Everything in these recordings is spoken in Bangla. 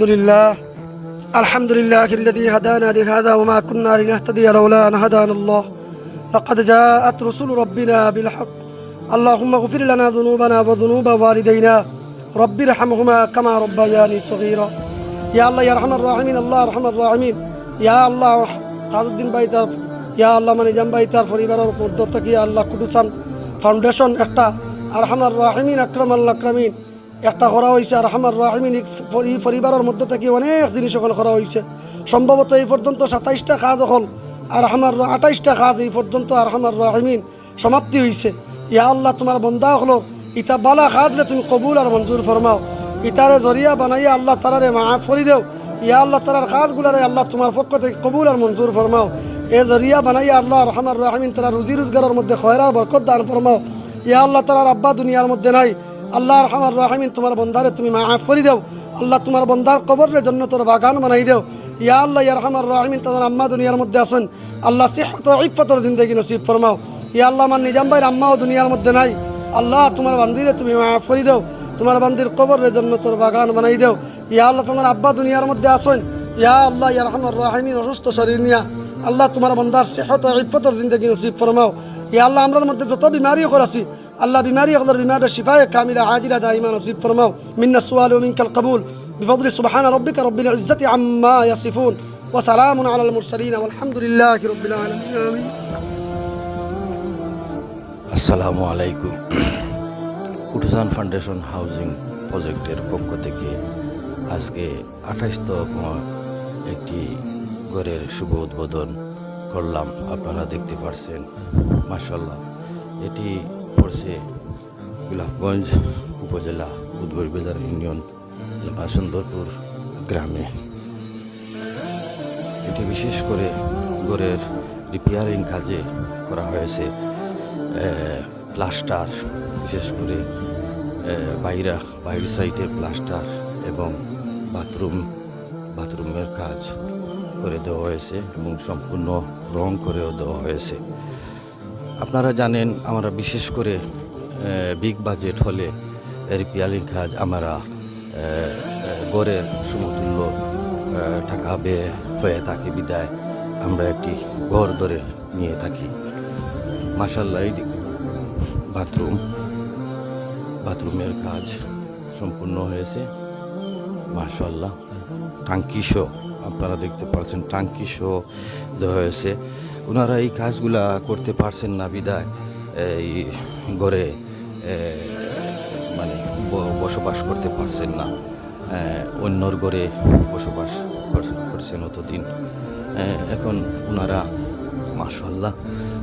الحمد لله الذي هدانا لهذا وما كنا لنهتدي لولا أن هدانا الله لقد جاءت رسل ربنا بالحق اللهم اغفر لنا ذنوبنا وذنوب والدينا رب ارحمهما كما ربياني صغيرا يا الله يا ارحم الراحمين الله ارحم الراحمين يا الله তাজ উদ্দিন ভাই তার ইয়া আল্লাহ মানে জাম ভাই তার পরিবারের মধ্য থেকে ইয়া আল্লাহ কুদুসান ফাউন্ডেশন একটা আরহামার রাহিমিন আকরামাল আকরামিন একটা করা হয়েছে আরহামার রাহিমিন এই পরিবারের মধ্য থেকে অনেক জিনিস সকল করা হয়েছে সম্ভবত এই পর্যন্ত 27টা কাজ হল আরহামার 28টা কাজ এই পর্যন্ত আরহামার রাহিমিন সমাপ্তি হয়েছে ইয়া আল্লাহ তোমার বন্দা হলো ইটা বালা কাজলে তুমি কবুল আর মঞ্জুর ফরমাও ইতারে জরিয়া বানাইয়া আল্লাহ তারারে মাফ করে দেও ইয়া আল্লাহ তারার কাজগুলারে আল্লাহ তোমার পক্ষ থেকে কবুল আর মঞ্জুর ফরমাও এ জরিয়া বানাইয়া আল্লাহ রহমান রাহিমিন তারা রুজি রোজগারের মধ্যে খয়রার বরকত দান ফরমাও ইয়া আল্লাহ তারার আব্বা দুনিয়ার মধ্যে নাই আল্লাহ রহমান রাহিমিন তোমার বন্দারে তুমি মাফ করে দেও আল্লাহ তোমার বন্দার কবরের জন্য তোর বাগান বানাই দেও ইয়া আল্লাহ ইয়া রহমান রাহিমিন তাদের আম্মা দুনিয়ার মধ্যে আসেন আল্লাহ সিহত ও ইফাতর জিন্দগি নসিব ফরমাও ইয়া আল্লাহ আমার নিজাম ভাইয়ের আম্মাও দুনিয়ার মধ্যে নাই আল্লাহ তোমার বান্দিরে তুমি মাফ করে দেও তোমার বান্দির কবরের জন্য তোর বাগান বানাই দেও ইয়া আল্লাহ তোমার আব্বা দুনিয়ার মধ্যে আসেন ইয়া আল্লাহ ইয়া রহমান রাহিমিন অসুস্থ শরীর নিয়া আল্লাহ তোমার বন্দার সেহত ও ইফাতর জিন্দগি নসিব ফরমাও ইয়া আল্লাহ আমরার মধ্যে যত বিমারি করাছি আল্লাহ বিমারি হলার বিমার শিফায়ে কামিলা আজিলা দাইমা নসিব ফরমাও মিন্না সুআল ওয়া মিনকাল কবুল بفضل سبحان ربك رب العزة عما يصفون وسلام على المرسلين والحمد لله رب العالمين آمين আসসালামু আলাইকুম কুটুসান ফাউন্ডেশন হাউজিং প্রজেক্টের পক্ষ থেকে আজকে 28তম একটি ঘরের শুভ উদ্বোধন করলাম। আপনারা দেখতে পাচ্ছেন মাশাআল্লাহ এটি পড়ছে গোলাপগঞ্জ উপজেলা উদ্বরবাজার ইউনিয়ন সুন্দরপুর গ্রামে। এটি বিশেষ করে ঘরের রিপেয়ারিং কাজে করা হয়েছে প্লাস্টার, বিশেষ করে বাইরের সাইডের প্লাস্টার এবং বাথরুমের কাজ করে দেওয়া হয়েছে এবং সম্পূর্ণ রং করেও দেওয়া হয়েছে। আপনারা জানেন আমরা বিশেষ করে বিগ বাজেট হলে রিপেয়ারিং কাজ আমরা গড়ের সমতুল্য টাকা ব্যয় হয়ে থাকে বিদায় আমরা একটি ঘর ধরে নিয়ে থাকি। মাশাআল্লাহ এই বাথরুমের কাজ সম্পূর্ণ হয়েছে মাশাআল্লাহ। টাঙ্কি শো আপনারা দেখতে পাচ্ছেন, টাঙ্কি শো দেওয়া হয়েছে। ওনারা এই কাজগুলা করতে পারছেন না বিদায় এই ঘরে মানে বসবাস করতে পারছেন না, অন্যর ঘরে বসবাস করছেন অতদিন। এখন ওনারা মাশাআল্লাহ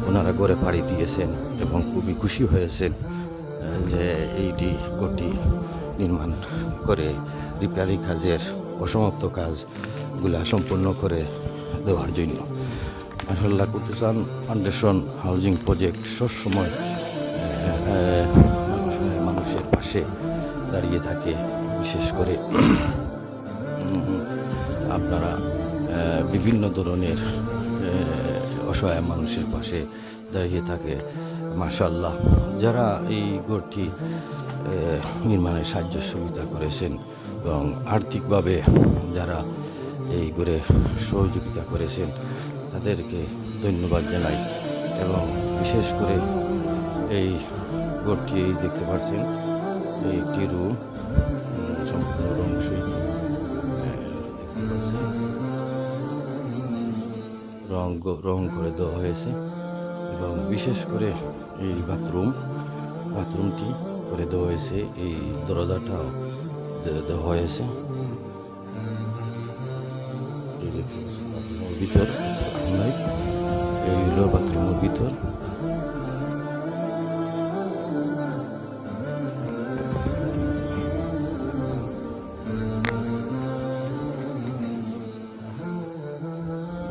ওনারা ঘরে পাড়ি দিয়েছেন এবং খুবই খুশি হয়েছেন যে এইটি ঘরটি নির্মাণ করে রিপেয়ারিং কাজের অসমাপ্ত কাজগুলা সম্পূর্ণ করে দেওয়ার জন্য। মাশাআল্লাহ কুটুসান ফাউন্ডেশন হাউজিং প্রজেক্ট সবসময় মানুষের পাশে দাঁড়িয়ে থাকে। বিশেষ করে আপনারা বিভিন্ন ধরনের অসহায় মানুষের পাশে দাঁড়িয়ে থাকে মাশাআল্লাহ। যারা এই ঘরটি নির্মাণে সাহায্য সুবিধা করেছেন এবং আর্থিকভাবে যারা এই ঘরে সহযোগিতা করেছেন তাদেরকে ধন্যবাদ জানাই। এবং বিশেষ করে এই ঘরটি দেখতে পাচ্ছেন এই একটি রুম সম্পূর্ণ রং সহিত রং করে দেওয়া হয়েছে এবং বিশেষ করে এই বাথরুমটি করে দেওয়া হয়েছে, এই দরজাটাও দেওয়া হয়েছে। বাথরুমের ভিতর এই হলো বাথরুমের ভিতর।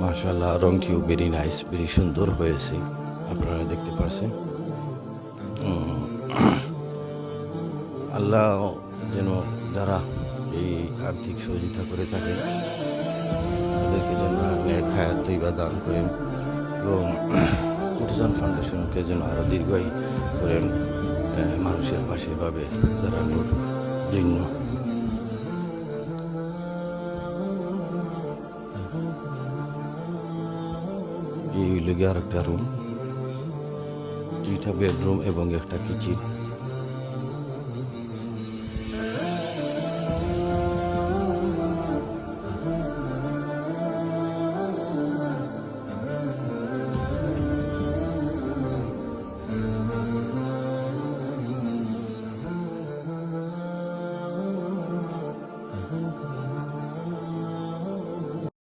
মাশাআল্লাহ রংটিও ভেরি নাইস, ভেরি সুন্দর হয়েছে, আপনারা দেখতে পাচ্ছেন। আল্লাহ যেন যারা এই আর্থিক সহযোগিতা করে থাকেন তাদেরকে যেন নেক হায়াত তৈবা দান করেন এবং কুটুসান ফাউন্ডেশনকে যেন আরও দীর্ঘায়ী করেন মানুষের পাশে ভাবে দাঁড়ানোর জন্য। এই হইল গিয়ে আর একটা রুম, দুইটা বেডরুম এবং একটা কিচেন।